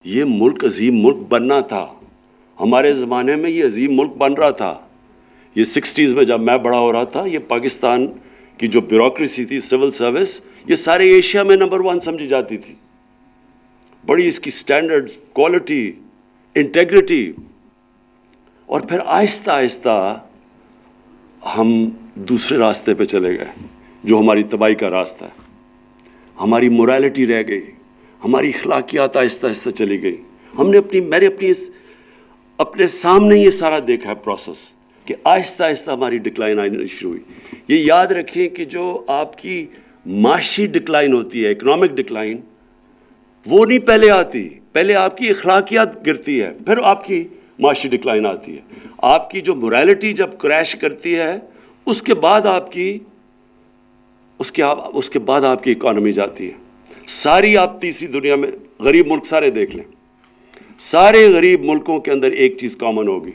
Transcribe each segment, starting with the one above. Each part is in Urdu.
یہ ملک عظیم ملک بننا تھا. ہمارے زمانے میں یہ عظیم ملک بن رہا تھا. یہ 60s میں جب میں بڑا ہو رہا تھا، یہ پاکستان کی جو بیوروکریسی تھی، سول سروس، یہ سارے ایشیا میں نمبر 1 سمجھی جاتی تھی. بڑی اس کی سٹینڈرڈ، کوالٹی، انٹیگریٹی. اور پھر آہستہ آہستہ ہم دوسرے راستے پہ چلے گئے جو ہماری تباہی کا راستہ ہے. ہماری مورالٹی رہ گئی، ہماری اخلاقیات آہستہ آہستہ چلی گئی. ہم نے اپنے سامنے یہ سارا دیکھا ہے پروسیس کہ آہستہ آہستہ ہماری ڈکلائن آنی شروع ہوئی. یہ یاد رکھیں کہ جو آپ کی معاشی ڈکلائن ہوتی ہے، اکنامک ڈکلائن، وہ نہیں پہلے آتی. پہلے آپ کی اخلاقیات گرتی ہے، پھر آپ کی معاشی ڈکلائن آتی ہے. آپ کی جو مورالٹی جب کریش کرتی ہے، اس کے بعد آپ کی اکانومی جاتی ہے. ساری آپ تیسری دنیا میں غریب ملک سارے دیکھ لیں، سارے غریب ملکوں کے اندر ایک چیز کامن ہوگی،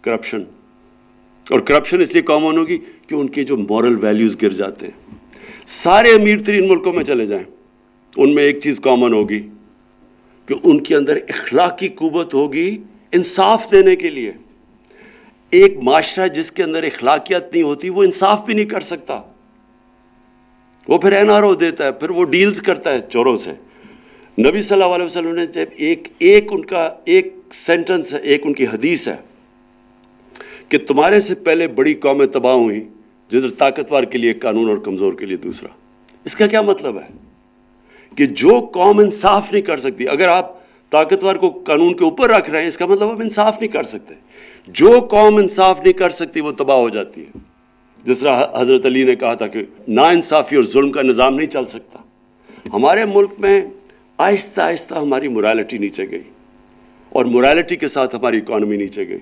کرپشن. اور کرپشن اس لیے کامن ہوگی کہ ان کے جو مورل ویلیوز گر جاتے ہیں. سارے امیر ترین ملکوں میں چلے جائیں، ان میں ایک چیز کامن ہوگی کہ ان کے اندر اخلاقی قوت ہوگی انصاف دینے کے لیے. ایک معاشرہ جس کے اندر اخلاقیات نہیں ہوتی، وہ انصاف بھی نہیں کر سکتا. وہ پھر NRO دیتا ہے، پھر وہ ڈیلز کرتا ہے چوروں سے. نبی صلی اللہ علیہ وسلم نے جب ایک سینٹنس ہے، ایک ان کی حدیث ہے کہ تمہارے سے پہلے بڑی قومیں تباہ ہوئیں، جدھر طاقتور کے لیے قانون اور کمزور کے لیے دوسرا. اس کا کیا مطلب ہے؟ کہ جو قوم انصاف نہیں کر سکتی، اگر آپ طاقتور کو قانون کے اوپر رکھ رہے ہیں، اس کا مطلب آپ انصاف نہیں کر سکتے. جو قوم انصاف نہیں کر سکتی وہ تباہ ہو جاتی ہے. جس طرح حضرت علی نے کہا تھا کہ ناانصافی اور ظلم کا نظام نہیں چل سکتا. ہمارے ملک میں آہستہ آہستہ ہماری مورالٹی نیچے گئی، اور مورالٹی کے ساتھ ہماری اکانومی نیچے گئی.